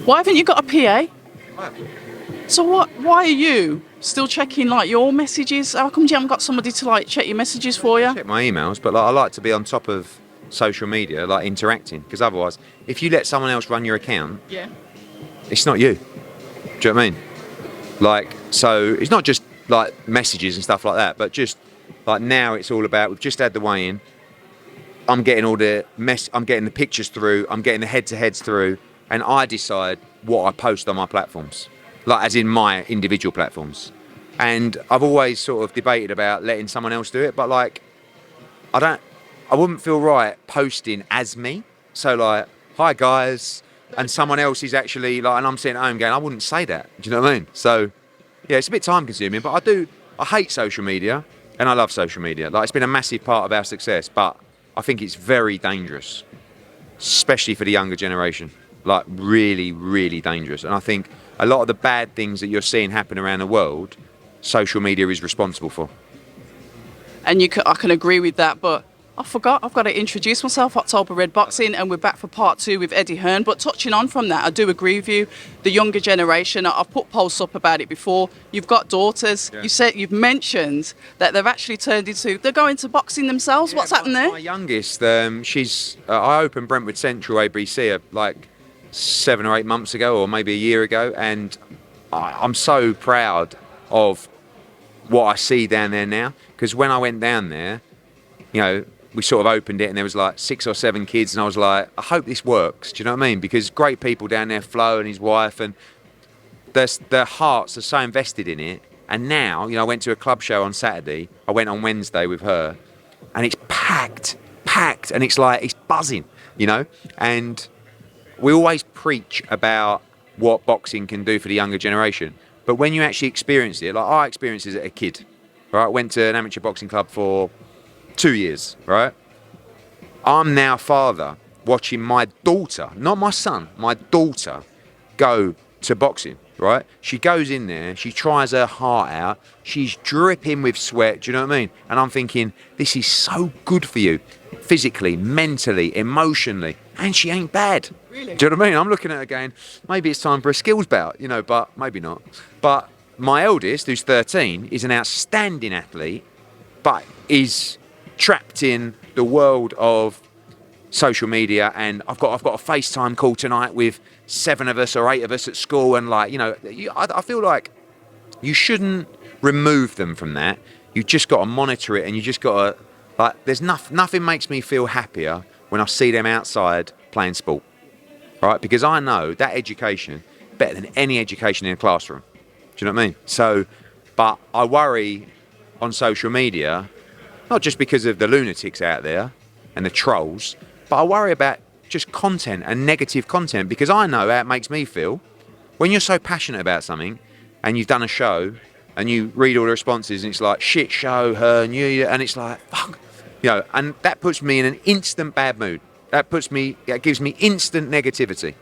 Why haven't you got a PA? Right. So why are you still checking like your messages? How come you haven't got somebody to like check your messages for you? Check my emails, but like, I like to be on top of social media, like interacting, because otherwise, if you let someone else run your account, Yeah. it's not you. Do you know what I mean? Like, so it's not just like messages and stuff like that, but just like now it's all about, we've just had the weigh-in. I'm getting all the I'm getting the pictures through, I'm getting the head-to-heads through, and I decide what I post on my platforms, like as in my individual platforms. And I've always sort of debated about letting someone else do it, but like, I wouldn't feel right posting as me. So like, hi guys, and someone else is actually like, and I'm sitting at home going, I wouldn't say that. Do you know what I mean? So yeah, it's a bit time consuming, but I hate social media and I love social media. Like, it's been a massive part of our success, but I think it's very dangerous, especially for the younger generation. Like, really, really dangerous. And I think a lot of the bad things that you're seeing happen around the world, social media is responsible for. And I can agree with that, but I forgot I've got to introduce myself. October Red Boxing, and we're back for part 2 with Eddie Hearn. But touching on from that, I do agree with you. The younger generation, I've put posts up about it before. You've got daughters. Yeah. You've mentioned that they've actually they're going to boxing themselves. Yeah, what's happened there? My youngest, she's I opened Brentwood Central ABC like 7 or 8 months ago, or maybe a year ago, and I'm so proud of what I see down there now. Because when I went down there, you know, we sort of opened it and there was like 6 or 7 kids, and I was like, I hope this works. Do you know what I mean? Because great people down there, Flo and his wife, and their hearts are so invested in it. And now, you know, I went to a club show on Saturday. I went on Wednesday with her, and it's packed, and it's like, it's buzzing, you know? And we always preach about what boxing can do for the younger generation. But when you actually experience it, like I experienced it as a kid, right? I went to an amateur boxing club for 2 years, right? I'm now father watching my daughter, not my son, my daughter go to boxing, right? She goes in there, she tries her heart out, she's dripping with sweat, do you know what I mean? And I'm thinking, this is so good for you, physically, mentally, emotionally, and she ain't bad. Really? Do you know what I mean? I'm looking at her going, maybe it's time for a skills bout, you know, but maybe not. But my eldest, who's 13, is an outstanding athlete, but is trapped in the world of social media. And I've got a FaceTime call tonight with 7 of us or 8 of us at school, and like, you know, I feel like you shouldn't remove them from that. You just got to monitor it, and you just got to, like, there's nothing makes me feel happier when I see them outside playing sport, right? Because I know that education better than any education in a classroom. Do you know what I mean? So, but I worry on social media, not just because of the lunatics out there and the trolls, but I worry about just content and negative content, because I know how it makes me feel. When you're so passionate about something and you've done a show and you read all the responses and it's like, shit show, her and you, and it's like, fuck, you know, and that puts me in an instant bad mood. That gives me instant negativity,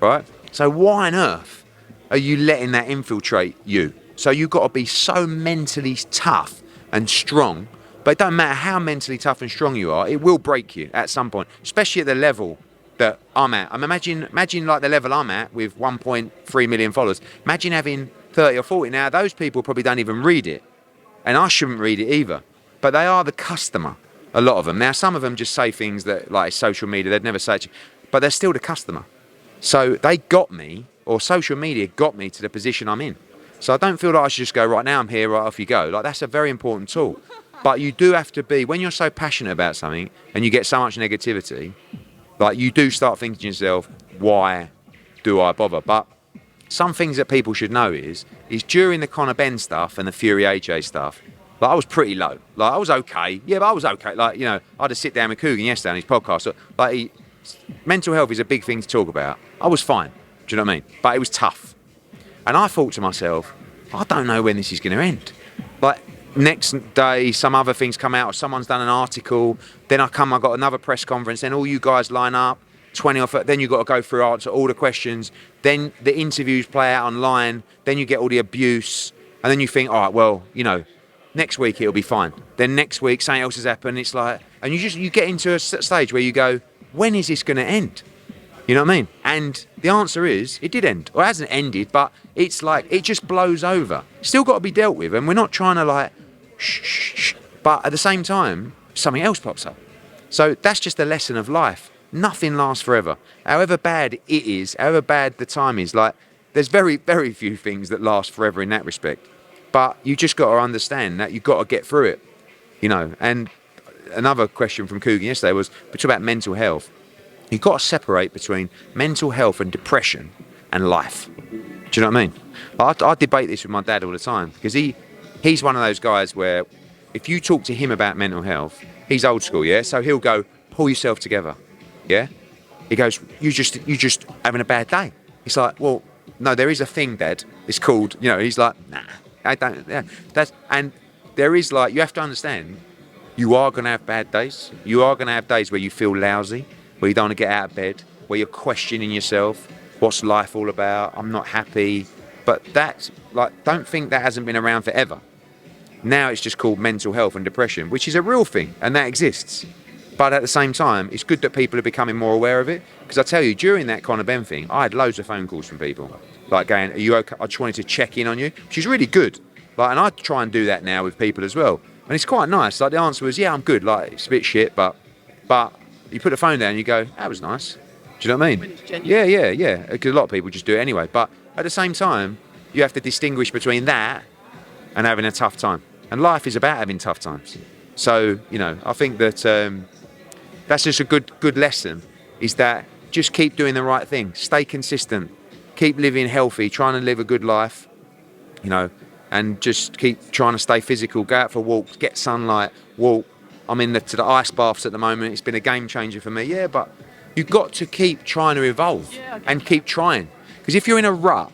right? So why on earth are you letting that infiltrate you? So you've got to be so mentally tough and strong. But it don't matter how mentally tough and strong you are, it will break you at some point, especially at the level that I'm at. Imagine like the level I'm at with 1.3 million followers. Imagine having 30 or 40. Now, those people probably don't even read it, and I shouldn't read it either. But they are the customer, a lot of them. Now, some of them just say things that, like social media, they'd never say it to you, but they're still the customer. So they got me, or social media got me to the position I'm in. So I don't feel like I should just go, right now I'm here, right off you go. Like, that's a very important tool. But you do have to be, when you're so passionate about something and you get so much negativity, like, you do start thinking to yourself, why do I bother? But some things that people should know is during the Conor Benn stuff and the Fury AJ stuff, like, I was pretty low. Like, I was okay. Yeah, but I was okay. Like, you know, I had to sit down with Coogan yesterday on his podcast. So, like, mental health is a big thing to talk about. I was fine. Do you know what I mean? But it was tough. And I thought to myself, I don't know when this is going to end. Like, next day, some other things come out, or someone's done an article, then I got another press conference, then all you guys line up, 20 or 30, then you've got to go through, answer all the questions, then the interviews play out online, then you get all the abuse, and then you think, all right, well, you know, next week it'll be fine. Then next week something else has happened, it's like, and you get into a stage where you go, when is this going to end? You know what I mean? And the answer is, it did end. Or it hasn't ended, but it's like, it just blows over. Still got to be dealt with, and we're not trying to like, shh. But at the same time, something else pops up. So that's just a lesson of life. Nothing lasts forever. However bad it is, however bad the time is, like, there's very, very few things that last forever in that respect. But you just got to understand that you've got to get through it, you know. And another question from Coogan yesterday was, we talk about mental health. You've got to separate between mental health and depression and life. Do you know what I mean? I debate this with my dad all the time, because he's one of those guys where if you talk to him about mental health, he's old school, yeah? So he'll go, pull yourself together, yeah? He goes, you just having a bad day. It's like, well, no, there is a thing, Dad. It's called, you know, he's like, nah, I don't, yeah. And there is like, you have to understand, you are going to have bad days. You are going to have days where you feel lousy, where you don't want to get out of bed, where you're questioning yourself. What's life all about? I'm not happy. But that's like, don't think that hasn't been around forever. Now it's just called mental health and depression, which is a real thing, and that exists. But at the same time, it's good that people are becoming more aware of it. Because I tell you, during that EubankJrBenn thing, I had loads of phone calls from people, like going, "Are you okay? I just wanted to check in on you," which is really good. Like, and I try and do that now with people as well, and it's quite nice. Like, the answer was, "Yeah, I'm good." Like, it's a bit shit, but you put the phone down and you go, "That was nice." Do you know what I mean? Yeah. Because a lot of people just do it anyway. But at the same time, you have to distinguish between that and having a tough time. And life is about having tough times. So, you know, I think that that's just a good lesson, is that just keep doing the right thing. Stay consistent. Keep living healthy, trying to live a good life, you know, and just keep trying to stay physical. Go out for walks, get sunlight, walk. I'm in to the ice baths at the moment. It's been a game changer for me. Yeah, but you've got to keep trying to evolve and keep trying. Because if you're in a rut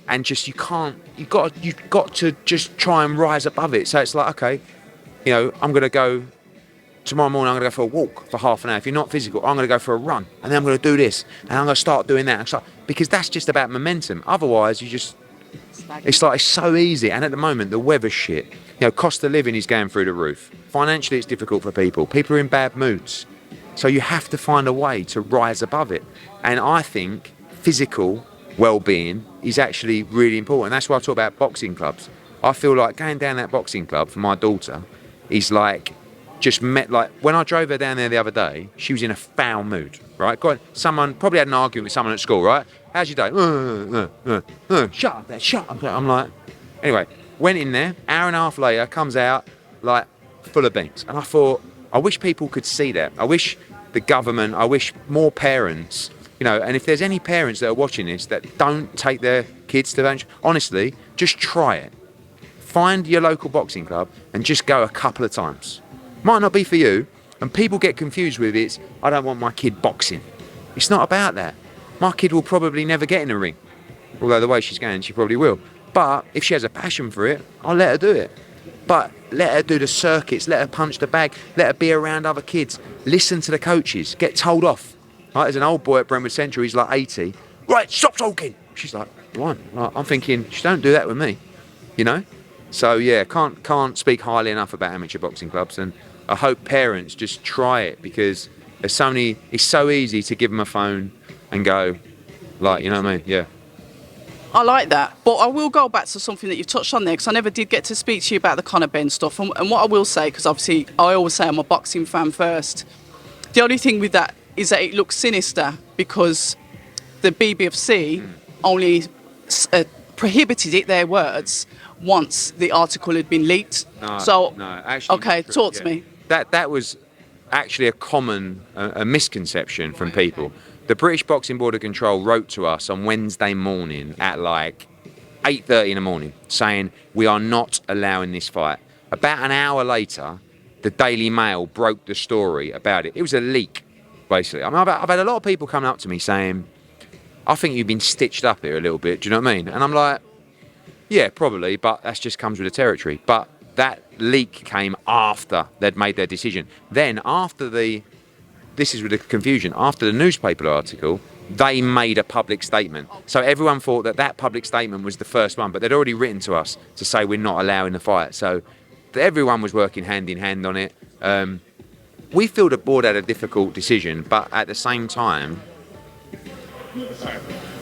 and just you've got to just try and rise above it. So it's like, okay, you know, I'm going to go tomorrow morning, I'm going to go for a walk for half an hour. If you're not physical, I'm going to go for a run, and then I'm going to do this, and I'm going to start doing that. Because that's just about momentum. Otherwise, it's like, it's so easy. And at the moment, the weather's shit. You know, cost of living is going through the roof. Financially, it's difficult for people. People are in bad moods. So you have to find a way to rise above it. And I think physical well-being is actually really important. That's why I talk about boxing clubs. I feel like going down that boxing club for my daughter is like, like when I drove her down there the other day, she was in a foul mood, right? Someone probably had an argument with someone at school, right? How's your day? Shut up there, shut up there. I'm like, anyway, went in there, hour and a half later, comes out like full of beans. And I thought, I wish people could see that. I wish the government, I wish more parents, you know, and if there's any parents that are watching this that don't take their kids to lunch, honestly, just try it. Find your local boxing club and just go a couple of times. Might not be for you, and people get confused with it. I don't want my kid boxing. It's not about that. My kid will probably never get in a ring, although the way she's going, she probably will. But if she has a passion for it, I'll let her do it. But let her do the circuits, let her punch the bag, let her be around other kids, listen to the coaches, get told off. Right, there's an old boy at Brentwood Central, he's like 80. Right, stop talking. She's like, what? I'm thinking, she don't do that with me, you know? So yeah, can't speak highly enough about amateur boxing clubs, and I hope parents just try it, because it's so easy to give them a phone and go, like, you know what I mean? Yeah. I like that, but I will go back to something that you touched on there, because I never did get to speak to you about the EubankJrBenn stuff. And what I will say, because obviously I always say I'm a boxing fan first, the only thing with that is that it looks sinister, because the BBFC only prohibited it, their words, once the article had been leaked. No, actually. Okay, talk to me. That was actually a common a misconception from people. The British Boxing Board of Control wrote to us on Wednesday morning at like 8:30 in the morning saying, we are not allowing this fight. About an hour later, the Daily Mail broke the story about it. It was a leak, basically. I mean, I've had a lot of people coming up to me saying, I think you've been stitched up here a little bit, do you know what I mean? And I'm like, yeah, probably, but that just comes with the territory. But that leak came after they'd made their decision. Then after this is with the confusion, after the newspaper article, they made a public statement. So everyone thought that public statement was the first one, but they'd already written to us to say we're not allowing the fight. So everyone was working hand in hand on it. We feel the board had a difficult decision, but at the same time,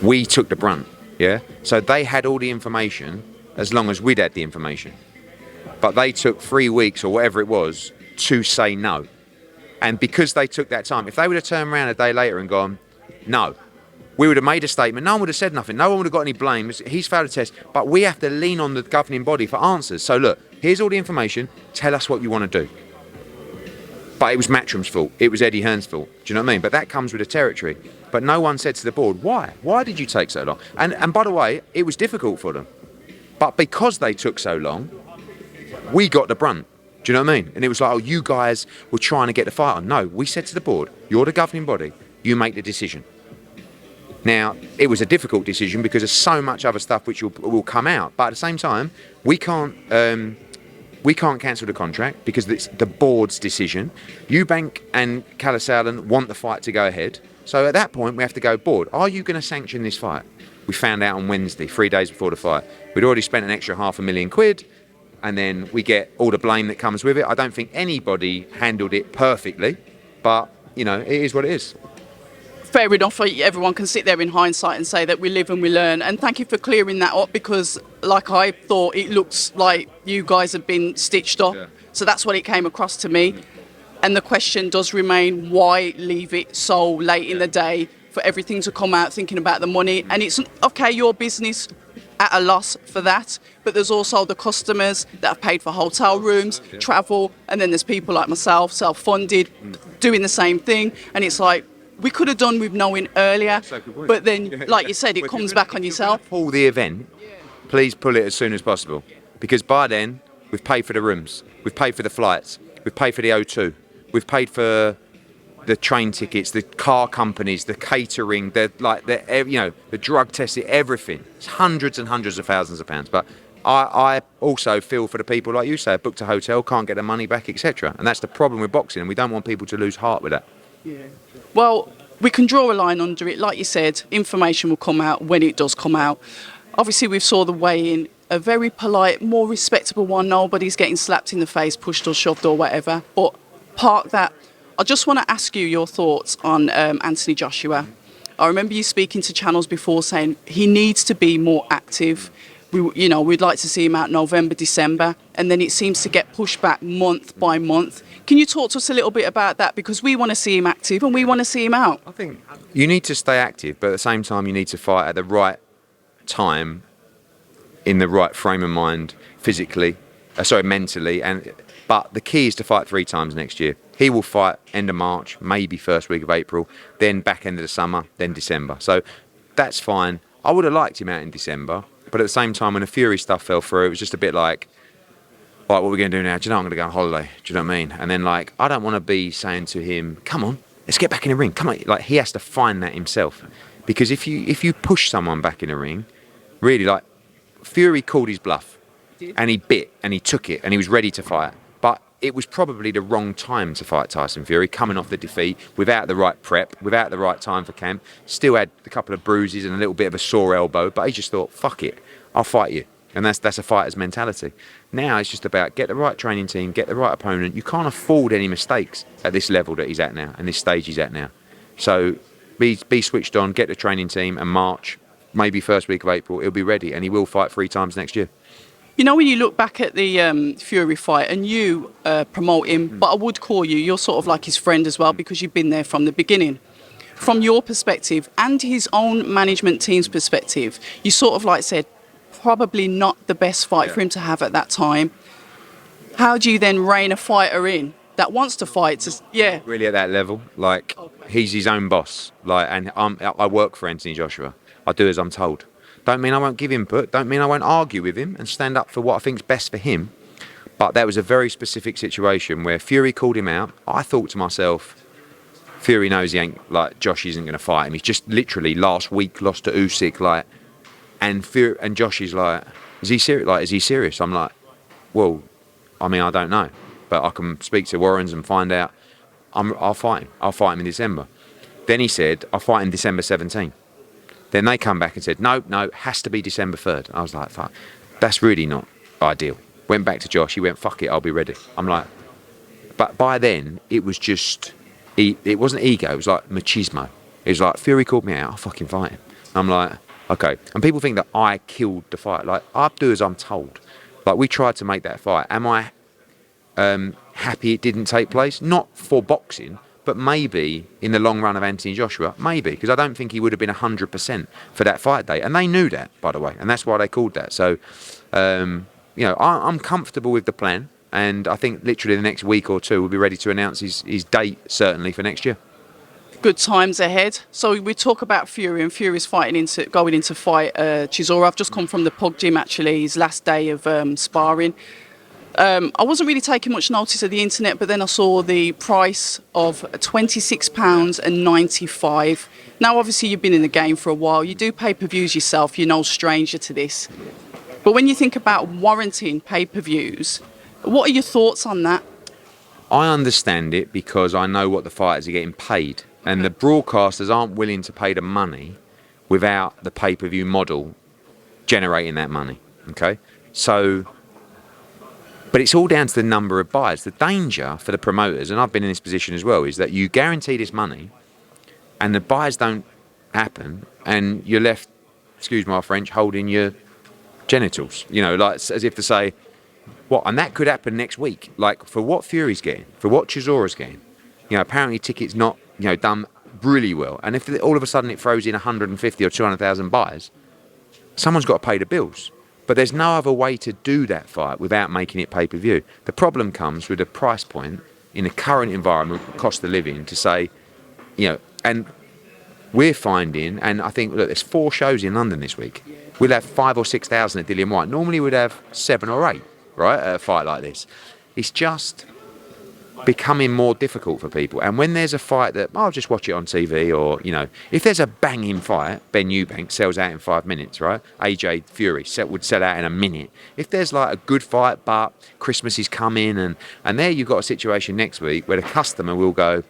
We took the brunt, yeah? So they had all the information as long as we'd had the information. But they took 3 weeks or whatever it was to say no. And because they took that time, if they would have turned around a day later and gone, no, we would have made a statement, no one would have said nothing, no one would have got any blame, he's failed a test, but we have to lean on the governing body for answers. So look, here's all the information, tell us what you want to do. But it was Matchroom's fault, it was Eddie Hearn's fault, do you know what I mean? But that comes with the territory. But no one said to the board, why? Why did you take so long? And by the way, it was difficult for them. But because they took so long, we got the brunt. Do you know what I mean? And it was like, oh, you guys were trying to get the fight on. No, we said to the board, you're the governing body, you make the decision. Now, it was a difficult decision because there's so much other stuff which will come out. But at the same time, we can't cancel the contract because it's the board's decision. Eubank and cancellation want the fight to go ahead. So at that point, we have to go, board, are you going to sanction this fight? We found out on Wednesday, 3 days before the fight. We'd already spent an extra £500,000. And then we get all the blame that comes with it. I don't think anybody handled it perfectly, but, you know, it is what it is. Fair enough. Everyone can sit there in hindsight and say that we live and we learn. And thank you for clearing that up because, like I thought, it looks like you guys have been stitched up. Yeah. So that's what it came across to me. And the question does remain, why leave it so late in the day for everything to come out, thinking about the money? And it's, okay, your business at a loss for that, but there's also the customers that have paid for hotel rooms, travel, and then there's people like myself, self-funded, doing the same thing, and it's like, we could have done with knowing earlier, but then, like you said, it comes back on yourself. Pull the event, please pull it as soon as possible, because by then, we've paid for the rooms, we've paid for the flights, we've paid for the O2, we've paid for the train tickets, the car companies, the catering, the drug testing, everything. It's hundreds and hundreds of thousands of pounds. But I also feel for the people, like you say, booked a hotel, can't get their money back, etc. And that's the problem with boxing, and we don't want people to lose heart with that. Yeah. Well, we can draw a line under it. Like you said, information will come out when it does come out. Obviously, we saw the weigh-in, a very polite, more respectable one. Nobody's getting slapped in the face, pushed or shoved or whatever. But park that. I just want to ask you your thoughts on Anthony Joshua. I remember you speaking to channels before saying he needs to be more active. We'd like to see him out November, December, and then it seems to get pushed back month by month. Can you talk to us a little bit about that? Because we want to see him active and we want to see him out. I think you need to stay active, but at the same time you need to fight at the right time, in the right frame of mind, mentally. But the key is to fight 3 times next year. He will fight end of March, maybe first week of April, then back end of the summer, then December. So that's fine. I would have liked him out in December, but at the same time, when the Fury stuff fell through, it was just a bit like, what are we going to do now? Do you know I'm going to go on holiday? Do you know what I mean? And then, like, I don't want to be saying to him, come on, let's get back in the ring. Come on. Like, he has to find that himself. Because if you push someone back in the ring, really, like, Fury called his bluff. And he bit, and he took it, and he was ready to fight. But it was probably the wrong time to fight Tyson Fury, coming off the defeat, without the right prep, without the right time for camp. Still had a couple of bruises and a little bit of a sore elbow, but he just thought, fuck it, I'll fight you. And that's a fighter's mentality. Now it's just about get the right training team, get the right opponent. You can't afford any mistakes at this level that he's at now, and this stage he's at now. So be switched on, get the training team, and March, maybe first week of April, he'll be ready, and he will fight 3 times next year. You know, when you look back at the Fury fight, and you promote him, but I would call you're sort of like his friend as well, because you've been there from the beginning. From your perspective and his own management team's perspective, you sort of like said, probably not the best fight for him to have at that time. How do you then rein a fighter in that wants to fight? Really at that level, like he's his own boss. And I work for Anthony Joshua. I do as I'm told. Don't mean I won't give input. Don't mean I won't argue with him and stand up for what I think's best for him. But that was a very specific situation where Fury called him out. I thought to myself, Fury knows he ain't, like, Josh isn't going to fight him. He's just literally last week lost to Usyk, like. And Josh is like, is he serious? Like, is he serious? I'm like, well, I mean, I don't know, but I can speak to Warrens and find out. I'll fight him. I'll fight him in December. Then he said, I'll fight him December 17. Then they come back and said, no, it has to be December 3rd. I was like, fuck, that's really not ideal. Went back to Josh. He went, fuck it, I'll be ready. I'm like, but by then it was just, it wasn't ego. It was like machismo. He's like, Fury called me out, I'll fucking fight him. I'm like, okay. And people think that I killed the fight. Like, I do as I'm told. Like, we tried to make that fight. Am I happy it didn't take place? Not for boxing, but maybe in the long run of Anthony Joshua, maybe, because I don't think he would have been 100% for that fight day. And they knew that, by the way, and that's why they called that. So, you know, I'm comfortable with the plan, and I think literally the next week or two we'll be ready to announce his date, certainly, for next year. Good times ahead. So we talk about Fury, and Fury's going into fight Chisora. I've just come from the Pug Gym, actually, his last day of sparring. I wasn't really taking much notice of the internet, but then I saw the price of £26.95. Now, obviously, you've been in the game for a while. You do pay-per-views yourself. You're no stranger to this. But when you think about warranting pay-per-views, what are your thoughts on that? I understand it because I know what the fighters are getting paid. And the broadcasters aren't willing to pay the money without the pay-per-view model generating that money, okay? So, but it's all down to the number of buyers. The danger for the promoters, and I've been in this position as well, is that you guarantee this money and the buyers don't happen and you're left, excuse my French, holding your genitals, you know, like as if to say, what? And that could happen next week. Like, for what Fury's getting, for what Chisora's getting, you know, apparently tickets not, you know, done really well. And if all of a sudden it throws in 150 or 200,000 buyers, someone's got to pay the bills. But there's no other way to do that fight without making it pay-per-view. The problem comes with the price point in the current environment, cost of living, to say, you know, and we're finding, and I think, look, there's 4 shows in London this week. We'll have 5,000 or 6,000 at Dillian White. Normally we'd have 7 or 8, right, at a fight like this. It's just becoming more difficult for people. And when there's a fight that, I'll just watch it on TV, or, you know, if there's a banging fight, Ben Eubank sells out in 5 minutes, right? AJ Fury would sell out in a minute. If there's like a good fight, but Christmas is coming, and there you've got a situation next week where the customer will go,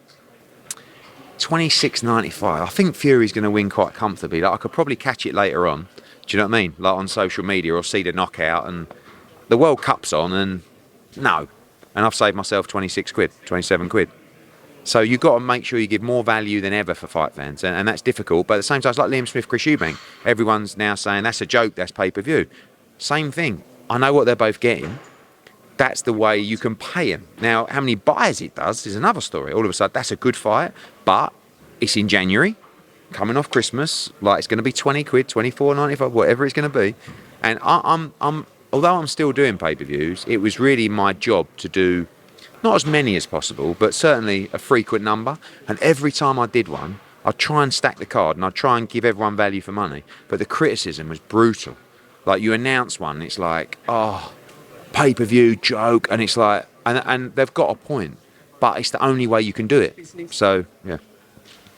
$26.95. I think Fury's going to win quite comfortably. Like, I could probably catch it later on. Do you know what I mean? Like on social media, or see the knockout, and the World Cup's on, and no. And I've saved myself 26 quid, 27 quid. So you've got to make sure you give more value than ever for fight fans. And that's difficult. But at the same time, it's like Liam Smith, Chris Eubank. Everyone's now saying, that's a joke, that's pay-per-view. Same thing. I know what they're both getting. That's the way you can pay them. Now, how many buys it does is another story. All of a sudden, that's a good fight, but it's in January, coming off Christmas. Like, it's going to be 20 quid, 24.95, whatever it's going to be. And although I'm still doing pay-per-views, it was really my job to do not as many as possible, but certainly a frequent number. And every time I did one, I'd try and stack the card and I'd try and give everyone value for money. But the criticism was brutal. Like, you announce one, it's like, oh, pay-per-view, joke. And it's like, and they've got a point, but it's the only way you can do it. So, yeah.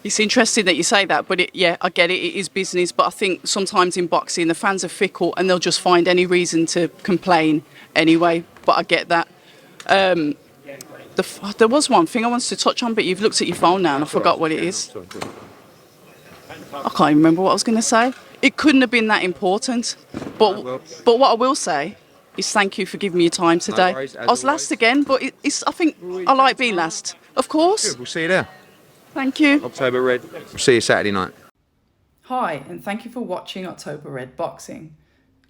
It's interesting that you say that, but yeah, I get it. It is business, but I think sometimes in boxing, the fans are fickle and they'll just find any reason to complain anyway. But I get that. There was one thing I wanted to touch on, but you've looked at your phone now and I forgot what it is. I can't even remember what I was going to say. It couldn't have been that important. But what I will say is thank you for giving me your time today. No worries, I was last again, but I think I like being last. Of course. Good, we'll see you there. Thank you. October Red. We'll see you Saturday night. Hi, and thank you for watching October Red Boxing.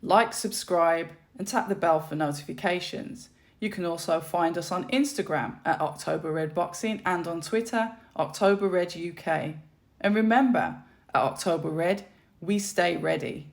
Like, subscribe, and tap the bell for notifications. You can also find us on Instagram at October Red Boxing and on Twitter, October Red UK. And remember, at October Red, we stay ready.